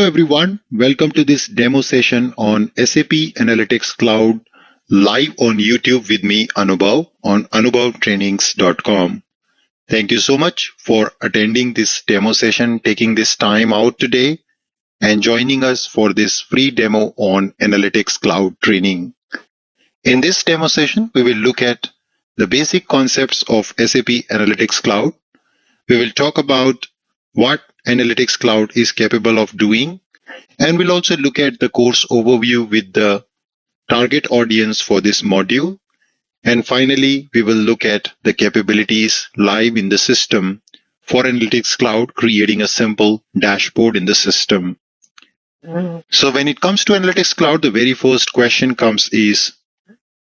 everyone, welcome to this demo session on SAP Analytics Cloud live on YouTube with me Anubhav on anubhavtrainings.com. Thank you so much for attending this demo session, taking this time out today and joining us for this free demo on Analytics Cloud training. In this demo session, we will look at the basic concepts of SAP Analytics Cloud. We will talk about what Analytics Cloud is capable of doing, and we'll also look at the course overview with the target audience for this module. And finally, we will look at the capabilities live in the system for Analytics Cloud, creating a simple dashboard in the system. So when it comes to Analytics Cloud, the very first question comes is,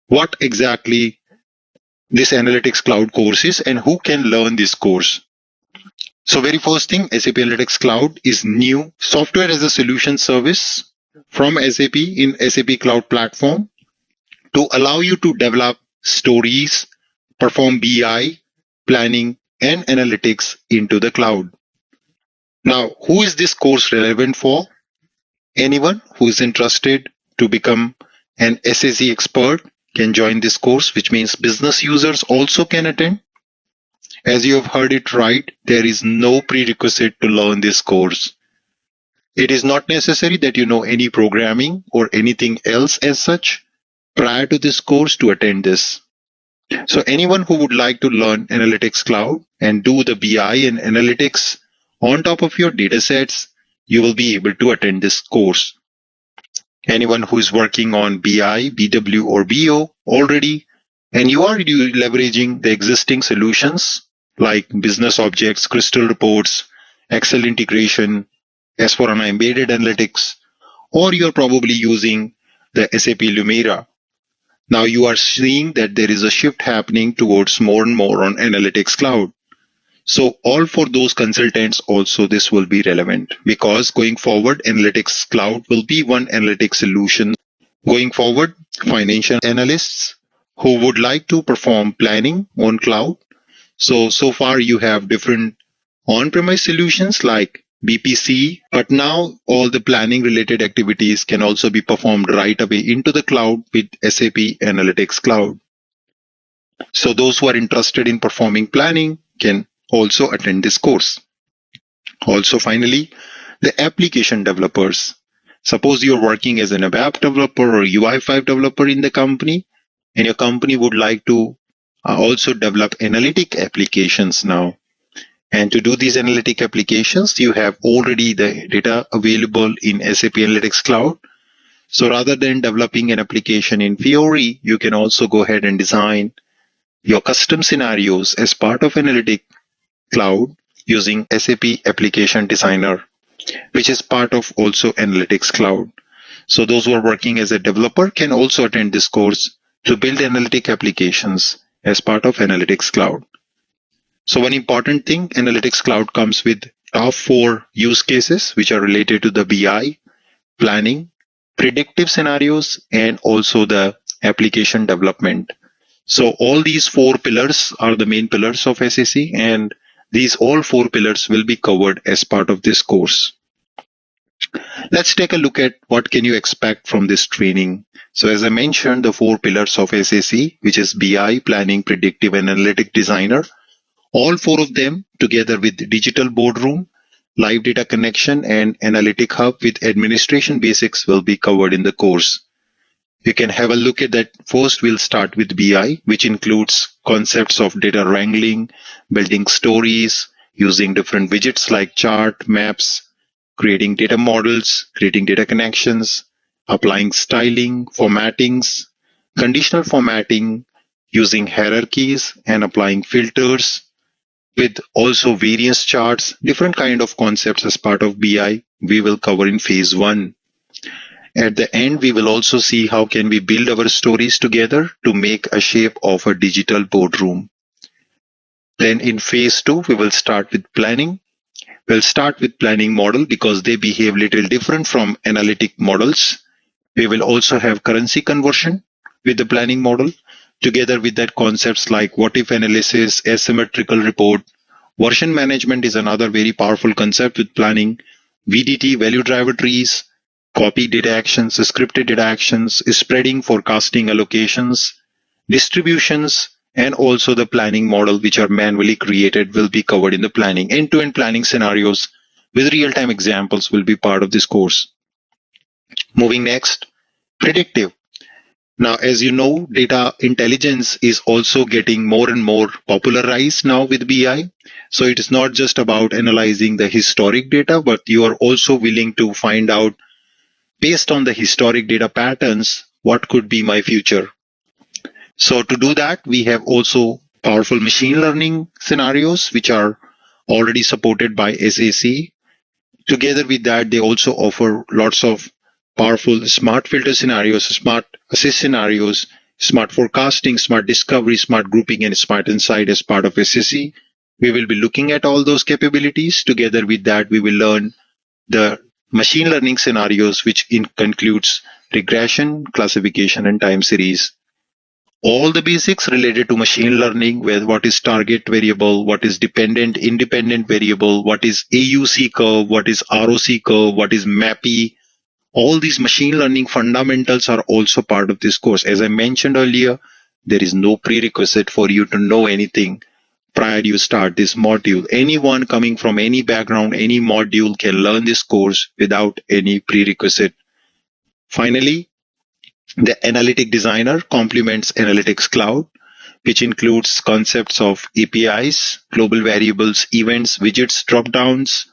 what exactly this Analytics Cloud course is and who can learn this course? So very first thing, SAP Analytics Cloud is new software as a solution service from SAP in SAP Cloud Platform to allow you to develop stories, perform BI, planning, and analytics into the cloud. Now, who is this course relevant for? Anyone who is interested to become an SAC expert can join this course, which means business users also can attend. As you have heard it right, there is no prerequisite to learn this course. It is not necessary that you know any programming or anything else as such prior to this course to attend this. So anyone who would like to learn Analytics Cloud and do the BI and analytics on top of your datasets, you will be able to attend this course. Anyone who is working on BI, BW, or BO already, and you are leveraging the existing solutions like business objects, crystal reports, Excel integration, S4HANA embedded analytics, or you're probably using the SAP Lumira. Now you are seeing that there is a shift happening towards more and more on Analytics Cloud. So all for those consultants also this will be relevant, because going forward Analytics Cloud will be one analytics solution. Going forward, financial analysts who would like to perform planning on cloud. So far you have different on-premise solutions like BPC, but now all the planning related activities can also be performed right away into the cloud with SAP Analytics Cloud. So those who are interested in performing planning can also attend this course. Also finally, the application developers. Suppose you're working as an ABAP developer or UI5 developer in the company, and your company would like to also develop analytic applications now. And to do these analytic applications, you have already the data available in SAP Analytics Cloud. So rather than developing an application in Fiori, you can also go ahead and design your custom scenarios as part of Analytics Cloud using SAP Application Designer, which is part of also Analytics Cloud. So those who are working as a developer can also attend this course to build analytic applications as part of Analytics Cloud. So one important thing, Analytics Cloud comes with top 4 use cases which are related to the BI, planning, predictive scenarios, and also the application development. So all these 4 pillars are the main pillars of SAC, and these all 4 pillars will be covered as part of this course. Let's take a look at what can you expect from this training. So as I mentioned, the 4 pillars of SAC, which is BI, planning, predictive, and analytic designer, all 4 of them together with digital boardroom, live data connection, and analytic hub with administration basics will be covered in the course. You can have a look at that. First, we'll start with BI, which includes concepts of data wrangling, building stories, using different widgets like chart, maps, creating data models, creating data connections, applying styling, formattings, conditional formatting, using hierarchies, and applying filters, with also variance charts, different kind of concepts as part of BI we will cover in phase 1. At the end, we will also see how can we build our stories together to make a shape of a digital boardroom. Then in phase 2, we will start with planning. We'll start with planning model because they behave little different from analytic models. We will also have currency conversion with the planning model, together with that concepts like what if analysis, asymmetrical report. Version management is another very powerful concept with planning. VDT, value driver trees, copy data actions, scripted data actions, spreading, forecasting, allocations, distributions, and also the planning model, which are manually created, will be covered in the planning. End-to-end planning scenarios with real-time examples will be part of this course. Moving next, predictive. Now, as you know, data intelligence is also getting more and more popularized now with BI. So it is not just about analyzing the historic data, but you are also willing to find out, based on the historic data patterns, what could be my future. So to do that, we have also powerful machine learning scenarios, which are already supported by SAC. Together with that, they also offer lots of powerful smart filter scenarios, smart assist scenarios, smart forecasting, smart discovery, smart grouping, and smart insight as part of SAC. We will be looking at all those capabilities. Together with that, we will learn the machine learning scenarios, which concludes regression, classification, and time series. All the basics related to machine learning, with what is target variable, what is dependent, independent variable, what is AUC curve, what is ROC curve, what is MAPI. All these machine learning fundamentals are also part of this course. As I mentioned earlier, there is no prerequisite for you to know anything prior you start this module. Anyone coming from any background, any module can learn this course without any prerequisite. Finally, the Analytic Designer complements Analytics Cloud, which includes concepts of APIs, global variables, events, widgets, dropdowns,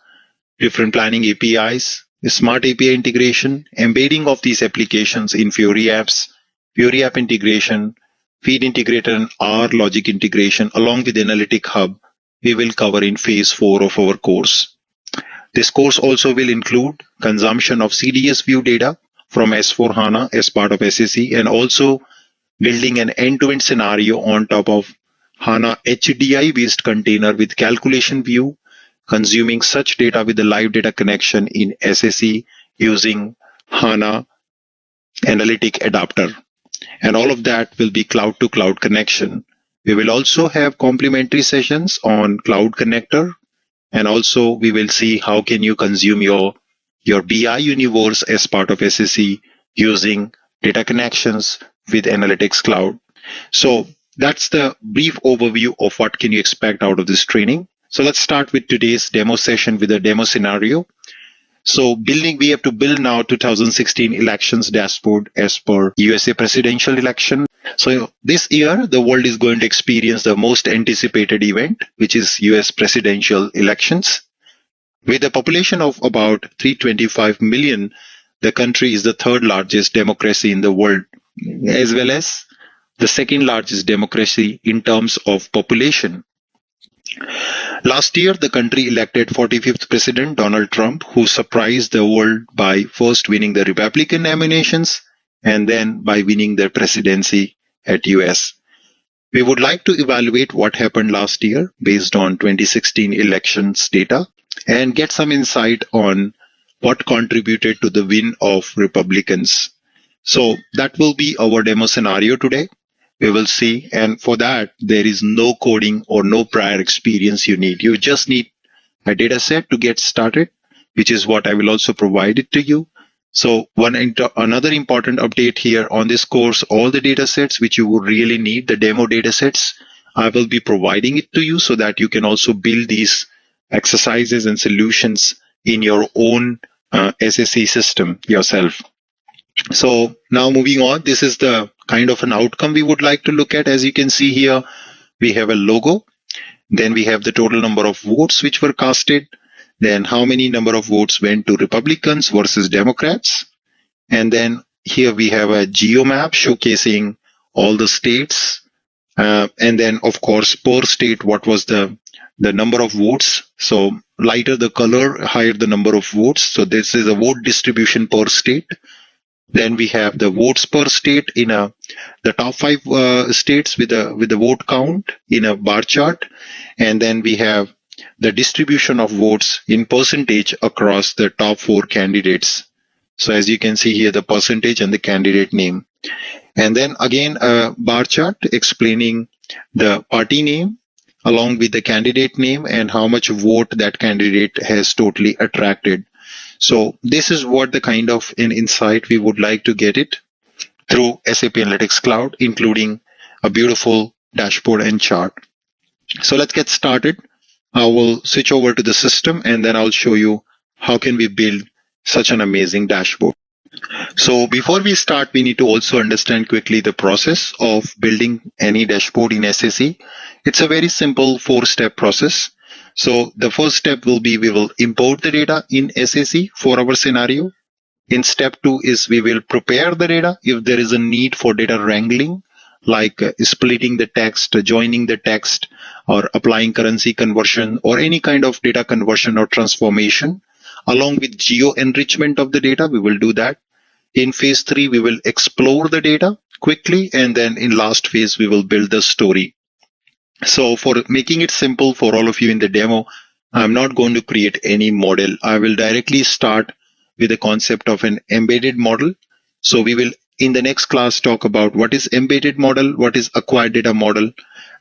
different planning APIs, smart API integration, embedding of these applications in Fiori apps, Fiori app integration, feed integrator, and R logic integration, along with Analytic Hub, we will cover in phase 4 of our course. This course also will include consumption of CDS view data from S4HANA as part of SAC, and also building an end-to-end scenario on top of HANA HDI-based container with calculation view, consuming such data with the live data connection in SAC using HANA Analytic Adapter. And all of that will be cloud-to-cloud connection. We will also have complementary sessions on Cloud Connector, and also we will see how can you consume your BI universe as part of SAC using data connections with Analytics Cloud. So that's the brief overview of what can you expect out of this training. So let's start with today's demo session with a demo scenario. So we have to build now 2016 elections dashboard as per USA presidential election. So this year, the world is going to experience the most anticipated event, which is US presidential elections. With a population of about 325 million, the country is the third largest democracy in the world, as well as the second largest democracy in terms of population. Last year, the country elected 45th President Donald Trump, who surprised the world by first winning the Republican nominations and then by winning the presidency at US. We would like to evaluate what happened last year based on 2016 elections data and get some insight on what contributed to the win of Republicans. So that will be our demo scenario today. We will see, and for that, there is no coding or no prior experience you need. You just need a data set to get started, which is what I will also provide it to you. So another important update here on this course, all the data sets which you will really need, the demo data sets, I will be providing it to you so that you can also build these exercises and solutions in your own SAC system yourself. So now moving on, this is the kind of an outcome we would like to look at. As you can see here, we have a logo. Then we have the total number of votes which were casted. Then how many number of votes went to Republicans versus Democrats. And then here we have a geo map showcasing all the states. And then, of course, per state, what was the number of votes. So lighter the color, higher the number of votes. So this is a vote distribution per state. Then we have the votes per state in the top 5 states with the vote count in a bar chart. And then we have the distribution of votes in percentage across the top 4 candidates. So as you can see here, the percentage and the candidate name. And then again, a bar chart explaining the party name along with the candidate name and how much vote that candidate has totally attracted. So this is what the kind of an insight we would like to get it through SAP Analytics Cloud, including a beautiful dashboard and chart. So let's get started. I will switch over to the system and then I'll show you how can we build such an amazing dashboard. So before we start, we need to also understand quickly the process of building any dashboard in SAC. It's a very simple 4-step process. So the first step will be we will import the data in SAC for our scenario. In step 2 is we will prepare the data if there is a need for data wrangling, like splitting the text, joining the text, or applying currency conversion, or any kind of data conversion or transformation. Along with geo enrichment of the data, we will do that. In phase 3, we will explore the data quickly, and then in last phase, we will build the story. So for making it simple for all of you in the demo, I'm not going to create any model. I will directly start with the concept of an embedded model. So we will in the next class talk about what is embedded model, what is acquired data model,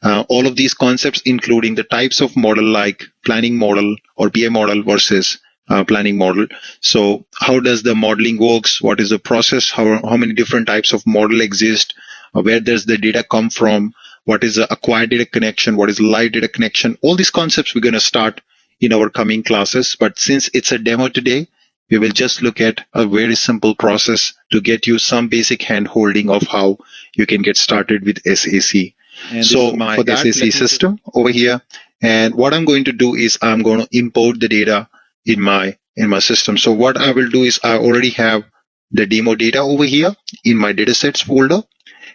all of these concepts, including the types of model like planning model or BI model versus planning model. So how does the modeling works? What is the process? How many different types of model exist? Where does the data come from? What is the acquired data connection? What is live data connection? All these concepts we're going to start in our coming classes. But since it's a demo today, we will just look at a very simple process to get you some basic hand holding of how you can get started with SAC. And so for the SAC system over here, and what I'm going to do is I'm going to import the data in my system. So what I will do is I already have the demo data over here in my datasets folder,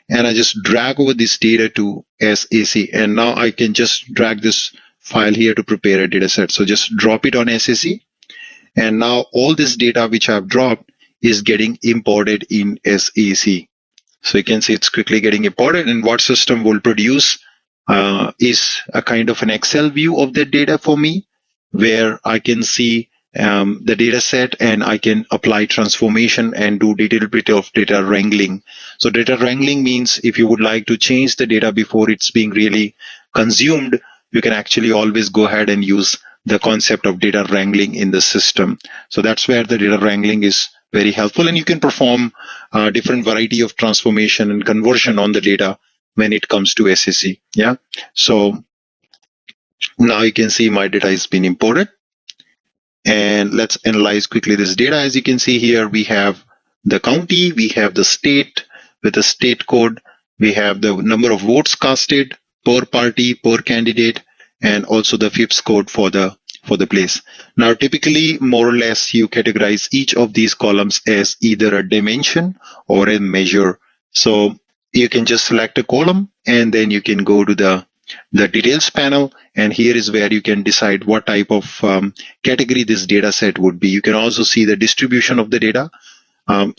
and I just drag over this data to SAC, and now I can just drag this file here to prepare a dataset. So just drop it on SAC, and now all this data which I've dropped is getting imported in SAC. So you can see it's quickly getting imported, and what system will produce is a kind of an Excel view of the data for me, where I can see the data set and I can apply transformation and do a little bit of data wrangling. So data wrangling means if you would like to change the data before it's being really consumed, you can actually always go ahead and use the concept of data wrangling in the system. So that's where the data wrangling is very helpful, and you can perform a different variety of transformation and conversion on the data when it comes to SAC. Yeah. So now you can see my data has been imported, and let's analyze quickly this data. As you can see here, we have the county, we have the state with the state code, we have the number of votes casted per party, per candidate, and also the FIPS code for the place. Now, typically, more or less, you categorize each of these columns as either a dimension or a measure. So you can just select a column, and then you can go to the details panel, and here is where you can decide what type of category this data set would be. You can also see the distribution of the data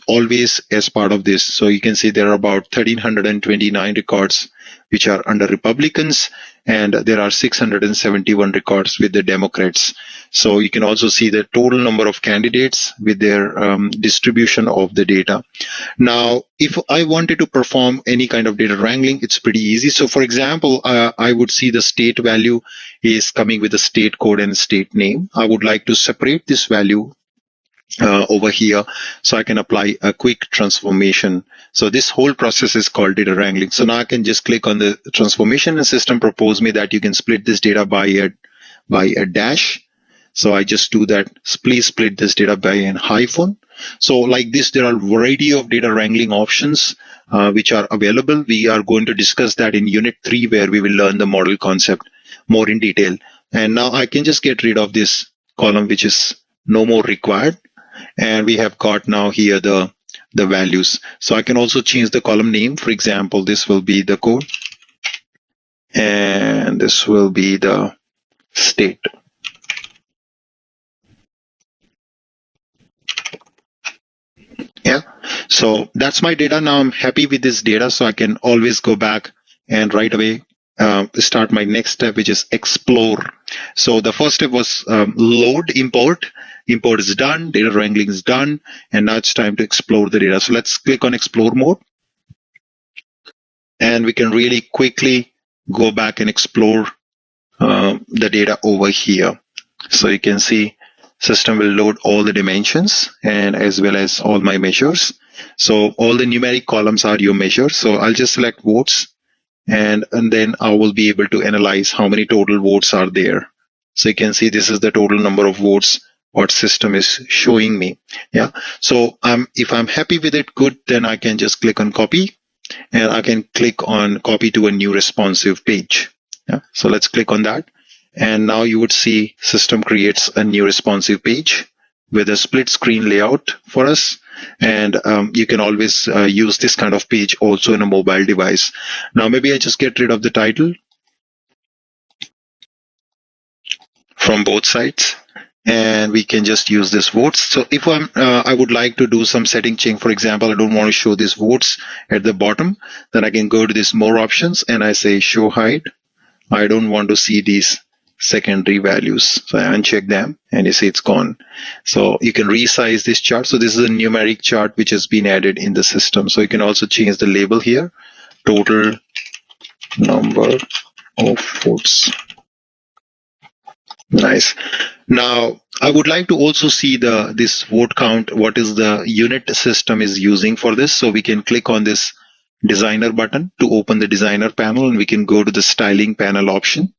always as part of this. So you can see there are about 1,329 records which are under Republicans, and there are 671 records with the Democrats. So you can also see the total number of candidates with their distribution of the data. Now, if I wanted to perform any kind of data wrangling, it's pretty easy. So for example, I would see the state value is coming with a state code and state name. I would like to separate this value over here so I can apply a quick transformation. So this whole process is called data wrangling. So now I can just click on the transformation, and system propose me that you can split this data by a dash. So I just do that. Please split this data by an hyphen. So like this, there are a variety of data wrangling options which are available. We are going to discuss that in Unit 3, where we will learn the model concept more in detail. And now I can just get rid of this column, which is no more required. And we have got now here the values. So I can also change the column name. For example, this will be the code, and this will be the state. Yeah. So that's my data. Now I'm happy with this data, so I can always go back and right away start my next step, which is explore. So the first step was load, import. Import is done, data wrangling is done, and now it's time to explore the data. So let's click on explore mode, and we can really quickly go back and explore the data over here. So you can see system will load all the dimensions and as well as all my measures. So all the numeric columns are your measures. So I'll just select votes, and then I will be able to analyze how many total votes are there. So you can see this is the total number of votes what system is showing me. Yeah. So if I'm happy with it, good, then I can just click on copy, and I can click on copy to a new responsive page. Yeah. So let's click on that. And now you would see system creates a new responsive page with a split screen layout for us. And you can always use this kind of page also in a mobile device. Now, maybe I just get rid of the title from both sides, and we can just use this votes. So if I would like to do some setting change, for example, I don't want to show these votes at the bottom, then I can go to this more options and I say show hide. I don't want to see these secondary values. So I uncheck them and you see it's gone. So you can resize this chart. So this is a numeric chart which has been added in the system. So you can also change the label here, total number of votes. Nice. Now I would like to also see this vote count, what is the unit system is using for this. So we can click on this designer button to open the designer panel, and we can go to the styling panel option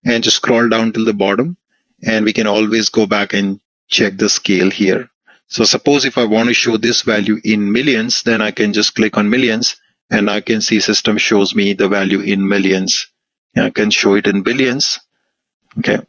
and just scroll down till the bottom, and we can always go back and check the scale here. So suppose if I want to show this value in millions, then I can just click on millions, and I can see system shows me the value in millions. And I can show it in billions, okay,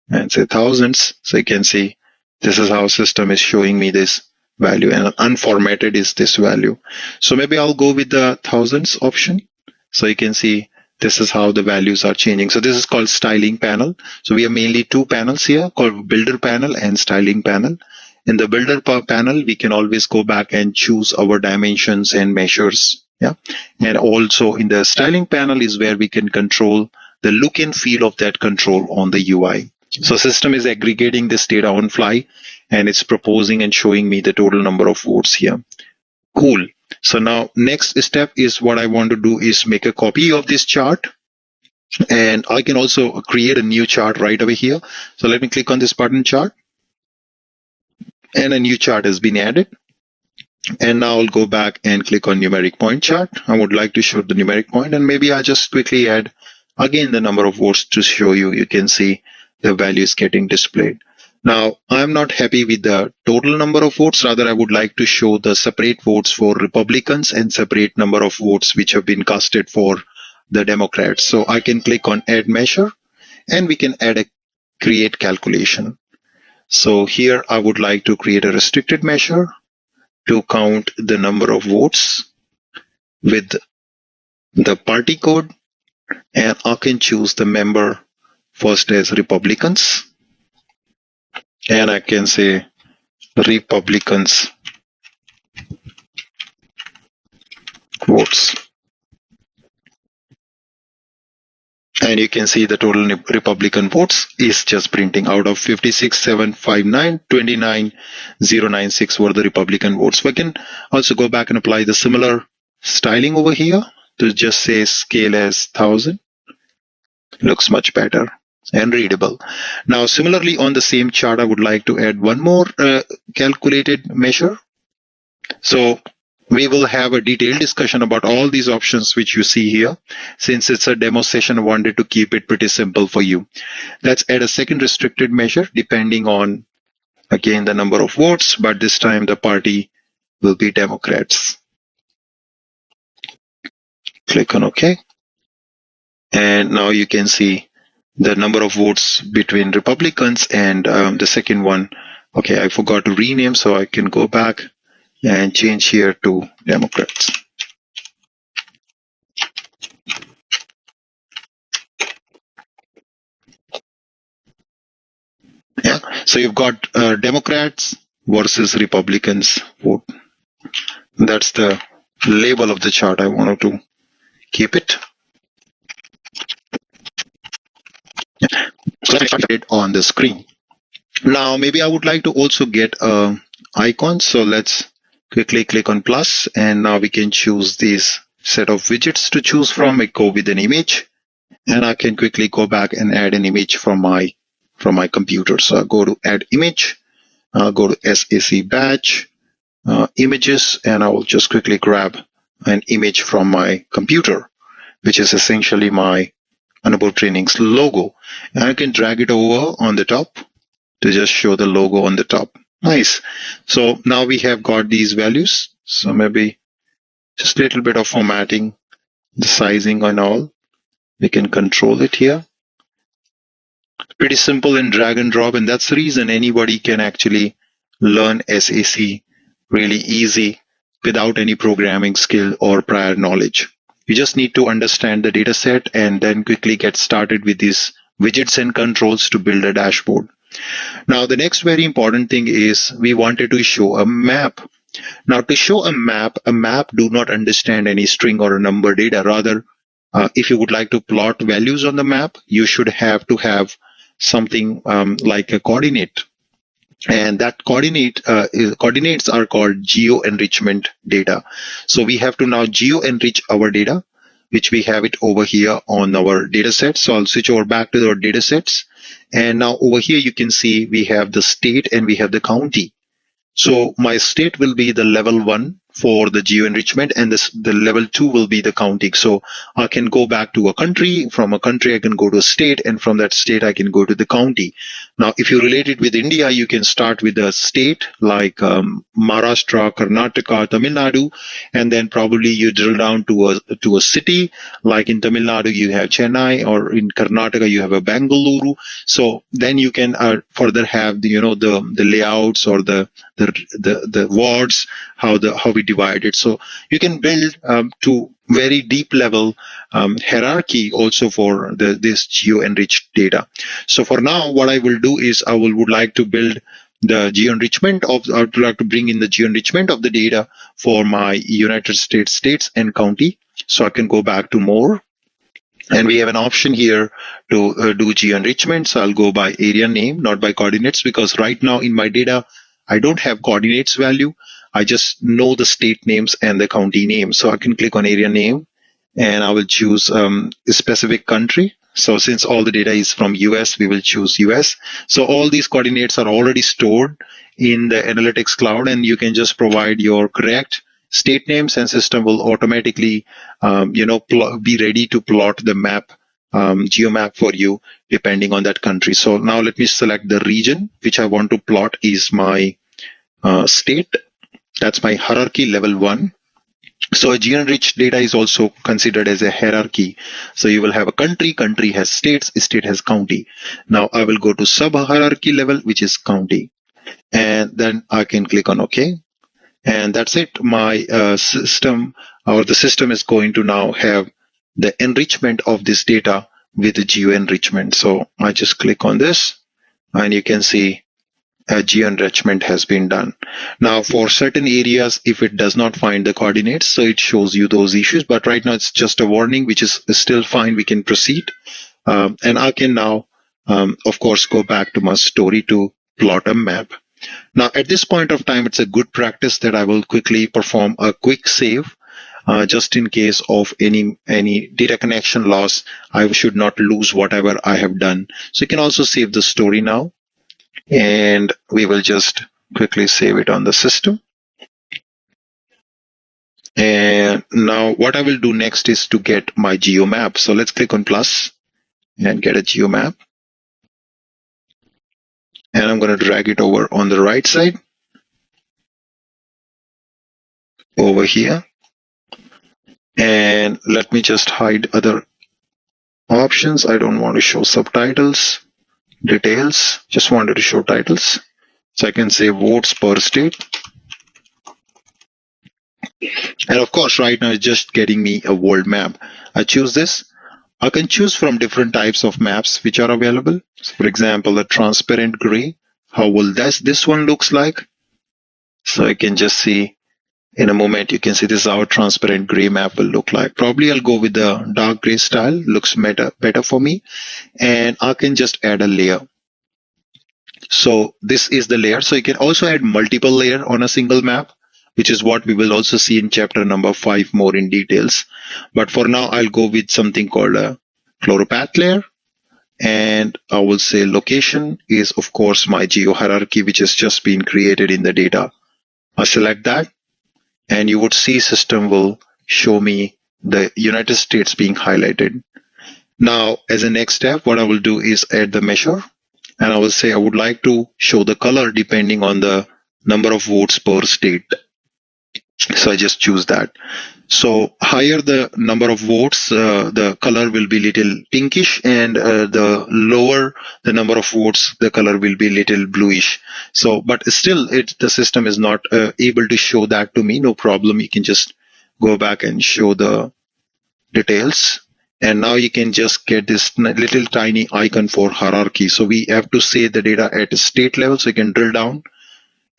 and say thousands. So you can see this is how system is showing me this value, and unformatted is this value. So maybe I'll go with the thousands option. So you can see this is how the values are changing. So this is called styling panel. So we have mainly two panels here called builder panel and styling panel. In the builder panel, we can always go back and choose our dimensions and measures. Yeah. And also in the styling panel is where we can control the look and feel of that control on the UI. So system is aggregating this data on fly, and it's proposing and showing me the total number of votes here. Cool. So now next step is what I want to do is make a copy of this chart, and I can also create a new chart right over here. So let me click on this button chart, and a new chart has been added. And now I'll go back and click on numeric point chart. I would like to show the numeric point, and maybe I just quickly add again the number of votes to show you. You can see the value is getting displayed. Now, I'm not happy with the total number of votes. Rather, I would like to show the separate votes for Republicans and separate number of votes which have been casted for the Democrats. So I can click on add measure, and we can add a create calculation. So here I would like to create a restricted measure to count the number of votes with the party code, and I can choose the member first as Republicans. And I can say Republicans votes. And you can see the total Republican votes is just printing out of 56,759, 29,096 were the Republican votes. We can also go back and apply the similar styling over here to just say scale as 1000. Looks much better and readable. Now, similarly on the same chart, I would like to add one more calculated measure. So we will have a detailed discussion about all these options which you see here. Since it's a demo session, I wanted to keep it pretty simple for you. Let's add a second restricted measure depending on, again, the number of votes, but this time the party will be Democrats. Click on OK. And now you can see the number of votes between Republicans and the second one. Okay, I forgot to rename, so I can go back and change here to Democrats. Yeah, so you've got Democrats versus Republicans vote. That's the label of the chart. I wanted to keep it. So I started it on the screen. Now, maybe I would like to also get an icon. So let's quickly click on plus, and now we can choose this set of widgets to choose from. I go with an image, and I can quickly go back and add an image from my from my computer. So I'll go to add image, I'll go to SAC batch, images, and I will just quickly grab an image from my computer, which is essentially my Anubhav Training's logo. And I can drag it over on the top to just show the logo on the top. Nice. So now we have got these values. So maybe just a little bit of formatting, the sizing and all. We can control it here. Pretty simple and drag and drop. And that's the reason anybody can actually learn SAC really easy without any programming skill or prior knowledge. You just need to understand the data set and then quickly get started with these widgets and controls to build a dashboard. Now, the next very important thing is we wanted to show a map. Now, to show a map do not understand any string or a number data. Rather, if you would like to plot values on the map, you should have to have something like a coordinate. And that coordinates are called geo-enrichment data. So we have to now geo-enrich our data, which we have it over here on our data set. So I'll switch over back to our data sets. And now over here, you can see we have the state and we have the county. So my state will be the level 1 for the geo-enrichment, and the level 2 will be the counting. So I can go back to a country. From a country, I can go to a state, and from that state, I can go to the county. Now, if you relate it with India, you can start with a state like Maharashtra, Karnataka, Tamil Nadu, and then probably you drill down to a city. Like in Tamil Nadu, you have Chennai, or in Karnataka, you have a Bengaluru. So then you can further have the layouts or the wards, how we divide it. So you can build to very deep level hierarchy also for this geo-enriched data. So for now, what I will do is I would like to build the geo-enrichment I would like to bring in the geo-enrichment of the data for my United States and county. So I can go back to more. And we have an option here to do geo-enrichment. So I'll go by area name, not by coordinates, because right now in my data, I don't have coordinates value. I just know the state names and the county name. So I can click on area name and I will choose a specific country. So since all the data is from US, we will choose US. So all these coordinates are already stored in the Analytics Cloud, and you can just provide your correct state names and system will automatically, be ready to plot the map, geomap for you depending on that country. So now let me select the region which I want to plot is my state. That's my hierarchy level 1. So a geo-enriched data is also considered as a hierarchy. So you will have a country has states, state has county. Now I will go to sub-hierarchy level, which is county. And then I can click on OK. And that's it. My system is going to now have the enrichment of this data with the geo-enrichment. So I just click on this and you can see geo-enrichment has been done. Now for certain areas, if it does not find the coordinates, so it shows you those issues. But right now it's just a warning, which is still fine. We can proceed. And I can now, of course, go back to my story to plot a map. Now, at this point of time, it's a good practice that I will quickly perform a quick save, just in case of any data connection loss. I should not lose whatever I have done. So you can also save the story now, and we will just quickly save it on the system. And now what I will do next is to get my geomap. So let's click on plus and get a geomap. And I'm going to drag it over on the right side over here. And let me just hide other options. I don't want to show subtitles, details, just wanted to show titles. So I can say votes per state. And of course, right now it's just getting me a world map. I choose this. I can choose from different types of maps which are available. So for example, a transparent gray. How will this one looks like? So I can just see in a moment, you can see this is how a transparent gray map will look like. Probably I'll go with the dark gray style. Looks better for me. And I can just add a layer. So this is the layer. So you can also add multiple layer on a single map, which is what we will also see in chapter number 5 more in details. But for now, I'll go with something called a fluoropath layer. And I will say location is of course my geo hierarchy, which has just been created in the data. I select that, and you would see system will show me the United States being highlighted. Now, as a next step, what I will do is add the measure, and I will say I would like to show the color depending on the number of votes per state. So I just choose that. So higher the number of votes, the color will be little pinkish, and the lower the number of votes, the color will be little bluish. So, but still, the system is not able to show that to me. No problem. You can just go back and show the details. And now you can just get this little tiny icon for hierarchy. So we have to say the data at a state level. So you can drill down,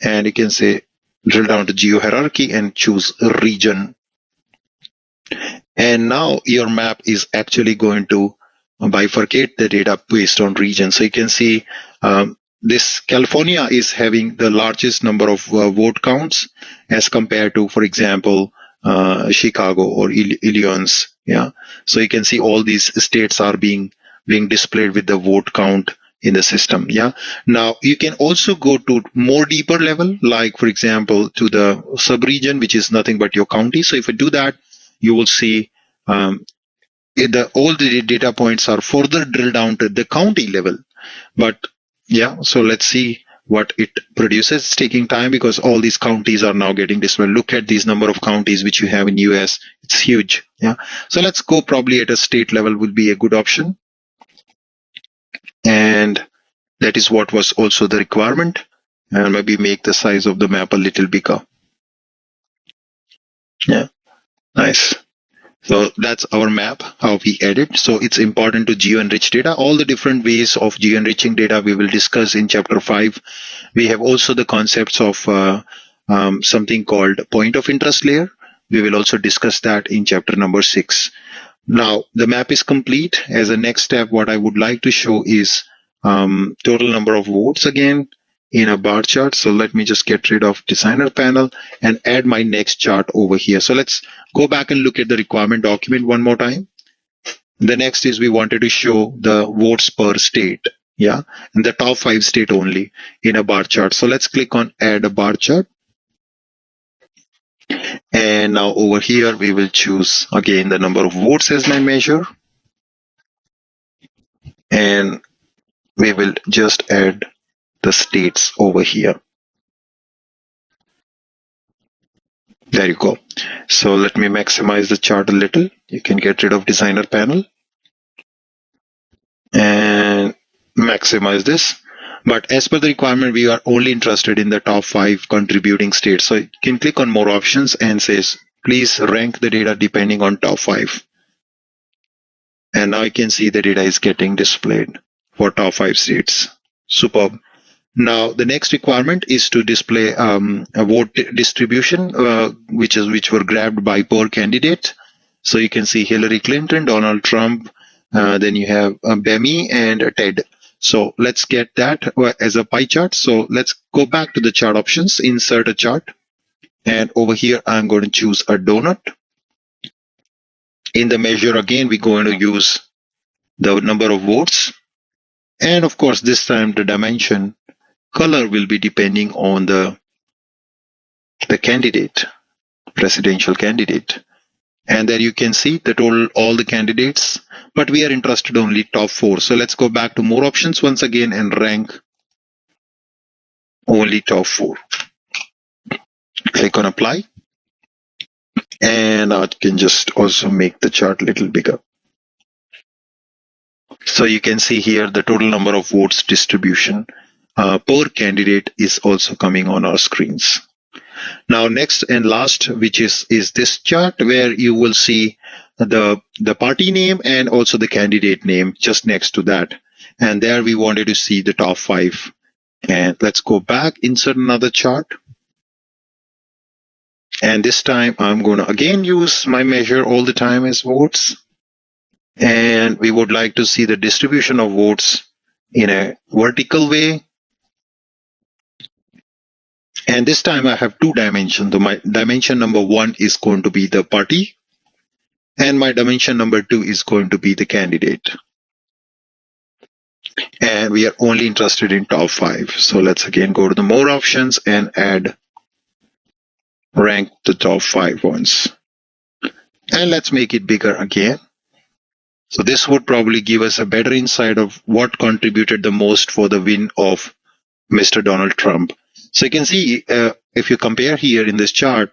and you can say drill down to geo hierarchy and choose region. And now your map is actually going to bifurcate the data based on region. So you can see this California is having the largest number of vote counts as compared to, for example, Chicago or Illinois. Yeah. So you can see all these states are being displayed with the vote count in the system. Yeah. Now you can also go to more deeper level, like for example, to the sub-region, which is nothing but your county. So if you do that, you will see all the data points are further drilled down to the county level. But yeah, so let's see what it produces. It's taking time because all these counties are now getting displayed. Look at these number of counties which you have in US. It's huge. Yeah. So let's go probably at a state level would be a good option. And that is what was also the requirement. And maybe make the size of the map a little bigger. Yeah. Nice. So that's our map, how we edit. So it's important to geo-enrich data. All the different ways of geo-enriching data we will discuss in chapter 5. We have also the concepts of something called point of interest layer. We will also discuss that in chapter number 6. Now, the map is complete. As a next step, what I would like to show is total number of votes again in a bar chart. So let me just get rid of designer panel and add my next chart over here. So let's go back and look at the requirement document one more time. The next is we wanted to show the votes per state. Yeah. And the top 5 state only in a bar chart. So let's click on add a bar chart. And now over here, we will choose again the number of votes as my measure. And we will just add the states over here. There you go. So let me maximize the chart a little. You can get rid of designer panel and maximize this. But as per the requirement, we are only interested in the top 5 contributing states. So you can click on more options and says, please rank the data depending on top 5. And now you can see the data is getting displayed for top 5 states. Superb. Now, the next requirement is to display a vote distribution, which were grabbed by per candidate. So you can see Hillary Clinton, Donald Trump, then you have Bemi and Ted. So let's get that as a pie chart. So let's go back to the chart options, insert a chart. And over here, I'm going to choose a donut. In the measure, again, we're going to use the number of votes. And of course, this time the dimension color will be depending on the candidate, presidential candidate. And there you can see the total, all the candidates, but we are interested only top 4. So let's go back to more options once again and rank only top 4. Click on apply. And I can just also make the chart a little bigger. So you can see here the total number of votes distribution per candidate is also coming on our screens. Now, next and last, which is this chart where you will see the party name and also the candidate name just next to that. And there we wanted to see the top 5. And let's go back, insert another chart. And this time I'm going to again use my measure all the time as votes. And we would like to see the distribution of votes in a vertical way. And this time I have 2 dimensions. So my dimension number 1 is going to be the party. And my dimension number 2 is going to be the candidate. And we are only interested in top 5. So let's again go to the more options and add rank the top 5 ones. And let's make it bigger again. So this would probably give us a better insight of what contributed the most for the win of Mr. Donald Trump. So you can see if you compare here in this chart,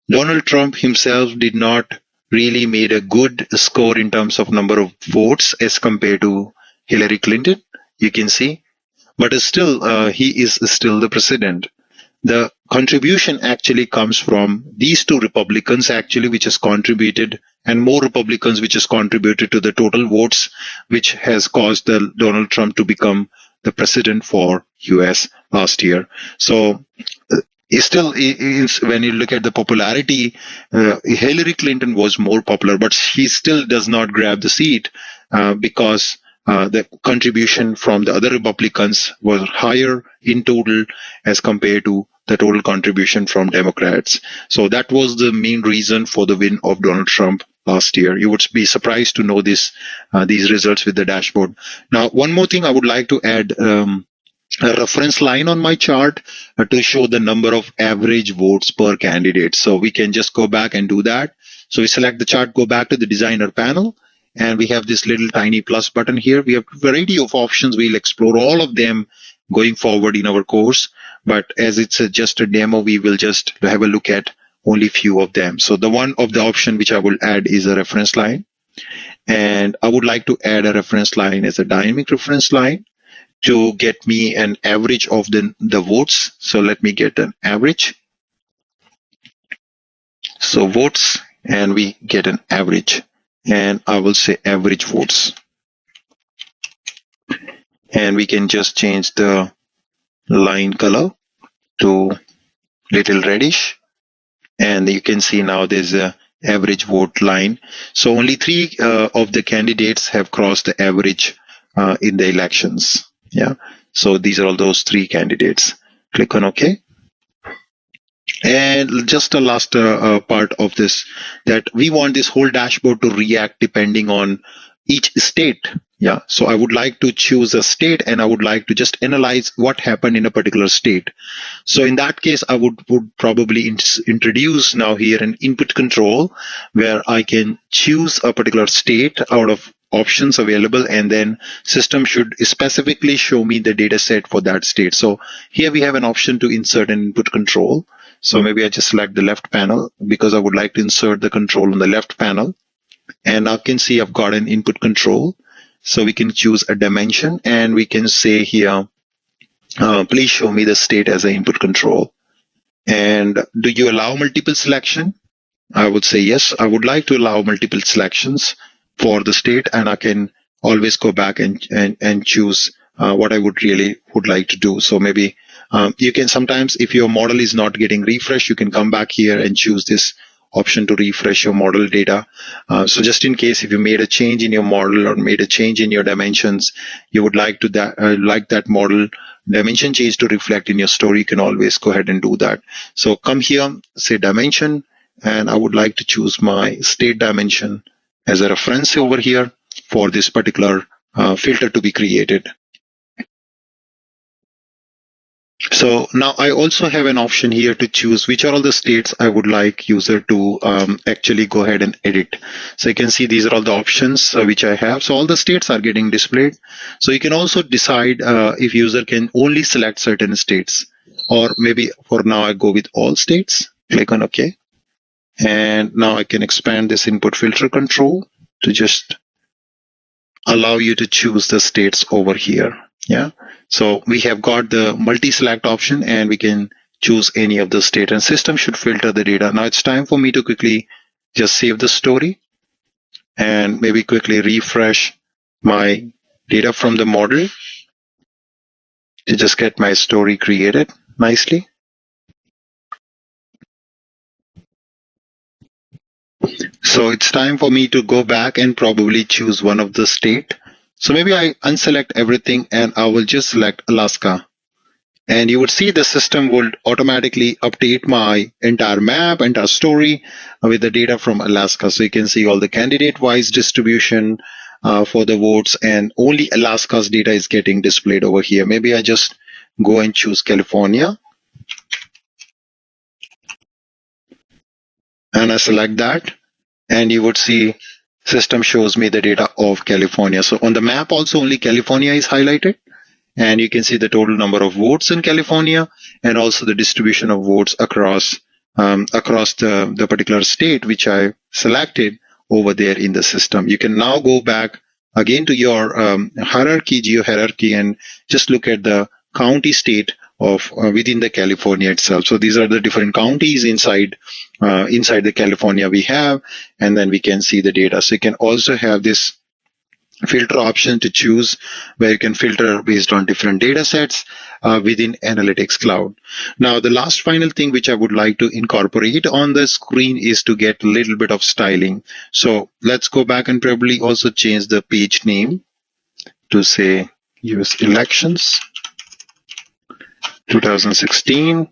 Donald Trump himself did not really made a good score in terms of number of votes as compared to Hillary Clinton, you can see. But still, he is still the president. The contribution actually comes from these two Republicans actually, which has contributed, and more Republicans which has contributed to the total votes, which has caused the Donald Trump to become the president for US last year. So still, when you look at the popularity, Hillary Clinton was more popular, but she still does not grab the seat because the contribution from the other Republicans was higher in total as compared to the total contribution from Democrats. So that was the main reason for the win of Donald Trump last year. You would be surprised to know these results with the dashboard. Now, one more thing I would like to add, a reference line on my chart to show the number of average votes per candidate. So we can just go back and do that. So we select the chart, go back to the designer panel, and we have this little tiny plus button here. We have a variety of options. We'll explore all of them going forward in our course. But as it's just a demo, we will just have a look at only few of them. So the one of the option which I will add is a reference line. And I would like to add a reference line as a dynamic reference line to get me an average of the votes. So let me get an average. So votes, and we get an average. And I will say average votes. And we can just change the line color to little reddish. And you can see now there's a average vote line. So only 3 of the candidates have crossed the average in the elections. Yeah. So these are all those 3 candidates. Click on OK. And just the last part of this, that we want this whole dashboard to react depending on each state. Yeah. So I would like to choose a state and I would like to just analyze what happened in a particular state. So in that case, I would probably introduce now here an input control where I can choose a particular state out of options available, and then system should specifically show me the data set for that state. So here we have an option to insert an input control. So maybe I just select the left panel because I would like to insert the control on the left panel. And I can see I've got an input control. So we can choose a dimension and we can say here, please show me the state as an input control. And do you allow multiple selection? I would say yes, I would like to allow multiple selections for the state, and I can always go back and choose what I would like to do. So maybe you can sometimes, if your model is not getting refreshed, you can come back here and choose this option to refresh your model data. So just in case if you made a change in your model or made a change in your dimensions, you would like to that model dimension change to reflect in your story, you can always go ahead and do that. So come here, say dimension, and I would like to choose my state dimension as a reference over here for this particular filter to be created. So now I also have an option here to choose which are all the states I would like user to actually go ahead and edit. So you can see these are all the options which I have. So all the states are getting displayed. So you can also decide if user can only select certain states, or maybe for now I go with all states. Click on OK. And now I can expand this input filter control to just allow you to choose the states over here. Yeah. So we have got the multi-select option and we can choose any of the state, and system should filter the data. Now it's time for me to quickly just save the story and maybe quickly refresh my data from the model to just get my story created nicely. So it's time for me to go back and probably choose one of the state. So maybe I unselect everything and I will just select Alaska. And you would see the system will automatically update my entire map, entire story with the data from Alaska. So you can see all the candidate-wise distribution, for the votes, and only Alaska's data is getting displayed over here. Maybe I just go and choose California, and I select that, and you would see system shows me the data of California. So on the map also only California is highlighted, and you can see the total number of votes in California and also the distribution of votes across the particular state which I selected over there in the system. You can now go back again to your hierarchy, geo hierarchy, and just look at the county state of within the California itself. So these are the different counties inside the California we have, and then we can see the data. So you can also have this filter option to choose where you can filter based on different data sets within Analytics Cloud. Now, the last final thing which I would like to incorporate on the screen is to get a little bit of styling. So let's go back and probably also change the page name to say US Elections 2016.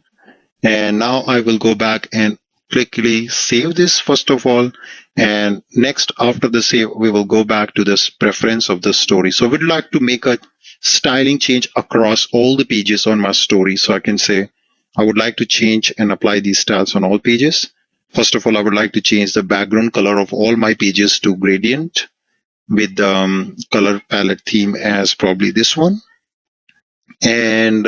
And now I will go back and quickly save this first of all, and next after the save we will go back to this preference of the story. So we'd like to make a styling change across all the pages on my story. So I can say I would like to change and apply these styles on all pages. First of all, I would like to change the background color of all my pages to gradient with the color palette theme as probably this one. And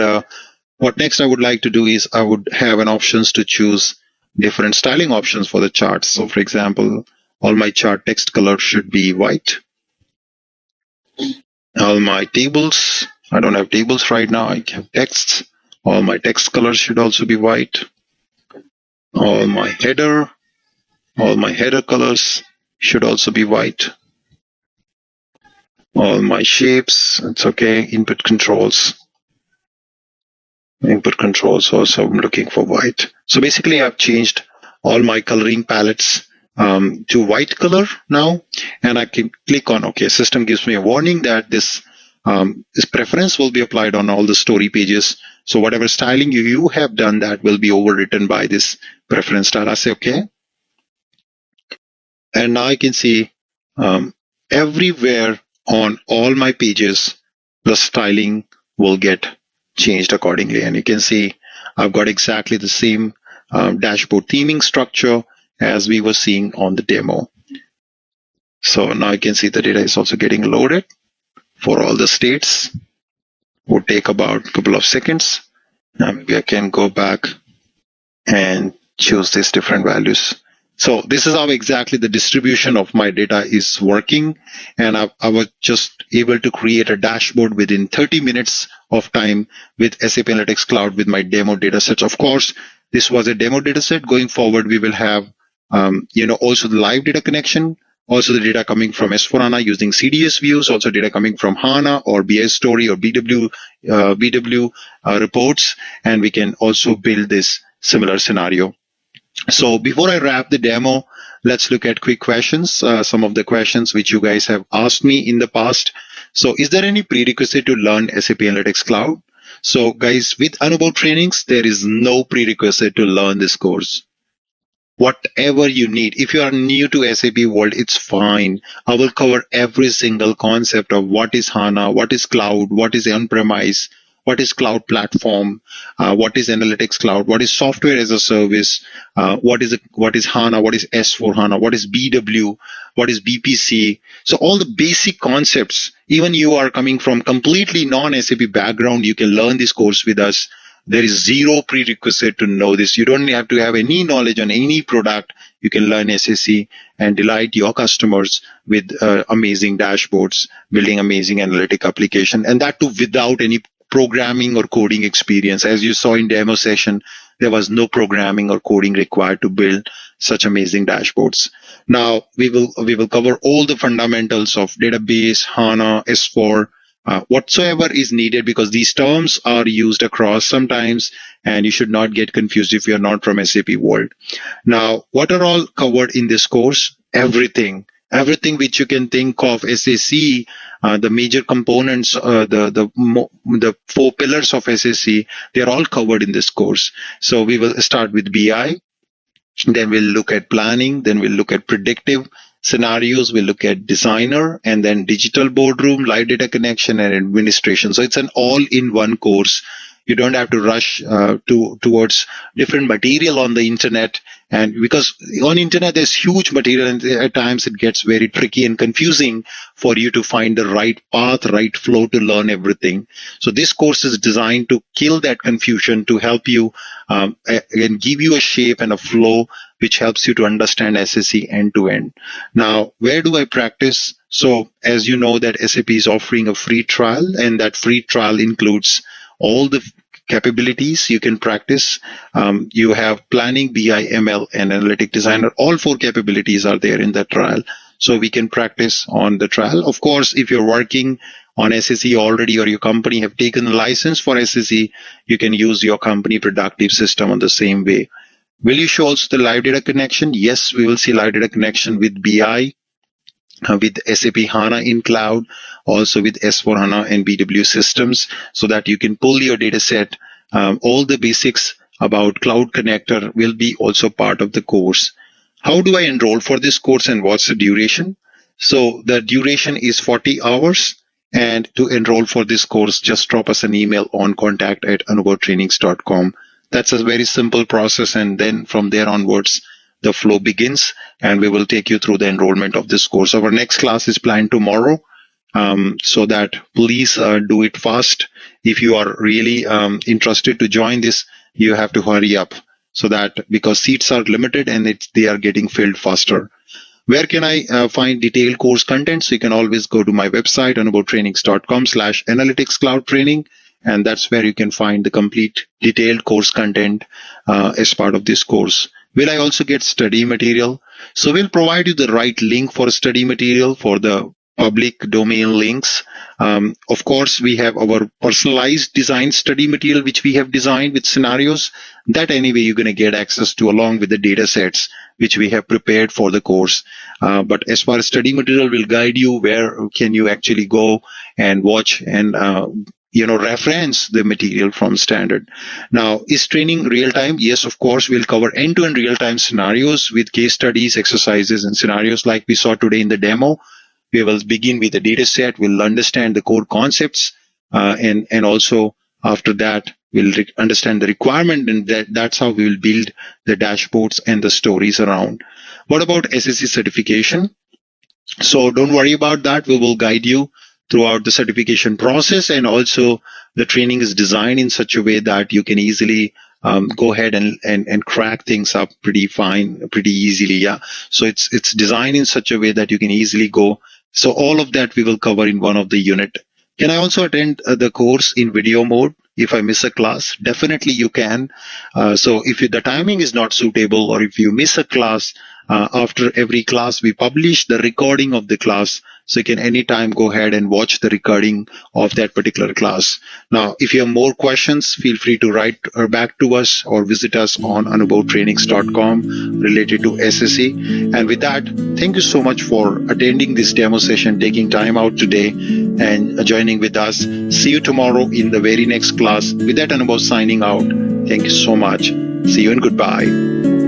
what next I would like to do is I would have an options to choose different styling options for the charts. So for example, all my chart text color should be white. All my tables, I don't have tables right now, I have texts. All my text colors should also be white. All my header colors should also be white. All my shapes, it's okay. Input controls also I'm looking for white. So basically I've changed all my coloring palettes to white color now, and I can click on OK. System gives me a warning that this preference will be applied on all the story pages. So whatever styling you have done, that will be overwritten by this preference style. I say OK, and now I can see everywhere on all my pages the styling will get changed accordingly, and you can see I've got exactly the same dashboard theming structure as we were seeing on the demo. So now you can see the data is also getting loaded for all the states. Would take about a couple of seconds. Now maybe I can go back and choose these different values. So this is how exactly the distribution of my data is working, and I was just able to create a dashboard within 30 minutes of time with SAP Analytics Cloud with my demo data sets. Of course, this was a demo data set. Going forward, we will have also the live data connection, also the data coming from S4HANA using CDS views, also data coming from HANA or BI Story or BW reports, and we can also build this similar scenario. So before I wrap the demo, let's look at quick questions, some of the questions which you guys have asked me in the past. So is there any prerequisite to learn SAP Analytics Cloud? So guys, with Anubhav trainings, there is no prerequisite to learn this course. Whatever you need. If you are new to SAP world, it's fine. I will cover every single concept of what is HANA, what is cloud, what is on-premise, what is cloud platform, what is Analytics Cloud, what is software as a service, what is HANA, what is S4HANA, what is BW, what is BPC. So all the basic concepts, even you are coming from completely non-SAP background, you can learn this course with us. There is zero prerequisite to know this. You don't have to have any knowledge on any product. You can learn SAC and delight your customers with amazing dashboards, building amazing analytic application, and that too without any programming or coding experience. As you saw in demo session, there was no programming or coding required to build such amazing dashboards. Now we will cover all the fundamentals of database, HANA, S4, whatsoever is needed, because these terms are used across sometimes, and you should not get confused if you are not from SAP world. Now, what are all covered in this course? Everything which you can think of SAC, the major components, the 4 pillars of SAC, they are all covered in this course. So we will start with BI, then we'll look at planning, then we'll look at predictive, scenarios, we'll look at designer, and then digital boardroom, live data connection, and administration. So it's an all-in-one course. You don't have to rush towards different material on the internet. And because on internet, there's huge material, and at times it gets very tricky and confusing for you to find the right path, right flow to learn everything. So this course is designed to kill that confusion, to help you and give you a shape and a flow which helps you to understand SAC end to end. Now, where do I practice? So as you know that SAP is offering a free trial, and that free trial includes all the capabilities you can practice. You have planning, BI, ML, and analytic designer. All 4 capabilities are there in that trial. So we can practice on the trial. Of course, if you're working on SAC already, or your company have taken a license for SAC, you can use your company predictive system on the same way. Will you show also the live data connection? Yes, we will see live data connection with BI, with SAP HANA in cloud, also with S4 HANA and BW systems, so that you can pull your data set. All the basics about Cloud Connector will be also part of the course. How do I enroll for this course, and what's the duration? So the duration is 40 hours. And to enroll for this course, just drop us an email on contact@anubhavtrainings.com. That's a very simple process. And then from there onwards, the flow begins, and we will take you through the enrollment of this course. Our next class is planned tomorrow, so that please do it fast. If you are really interested to join this, you have to hurry up, so that because seats are limited and they are getting filled faster. Where can I find detailed course content? So you can always go to my website, anubhavtrainings.com/analytics cloud training. And that's where you can find the complete detailed course content as part of this course. Will I also get study material? So we'll provide you the right link for study material for the public domain links. Of course, we have our personalized design study material, which we have designed with scenarios that anyway you're going to get access to, along with the data sets which we have prepared for the course. But as far as study material, will guide you where can you actually go and watch and reference the material from standard. Now, is training real time? Yes, of course. We'll cover end-to-end real-time scenarios with case studies, exercises, and scenarios like we saw today in the demo. We will begin with the data set. We'll understand the core concepts, and also after that, we'll understand the requirement, and that's how we will build the dashboards and the stories around. What about SAC certification? So don't worry about that. We will guide you throughout the certification process, and also the training is designed in such a way that you can easily go ahead and crack things up pretty easily. Yeah. So it's designed in such a way that you can easily go. So all of that we will cover in one of the unit. Can I also attend the course in video mode if I miss a class? Definitely you can. So if the timing is not suitable, or if you miss a class, after every class we publish the recording of the class, so you can anytime go ahead and watch the recording of that particular class. Now, if you have more questions, feel free to write back to us or visit us on anubhavtrainings.com related to SAC. And with that, thank you so much for attending this demo session, taking time out today and joining with us. See you tomorrow in the very next class. With that, Anubhav signing out. Thank you so much. See you and goodbye.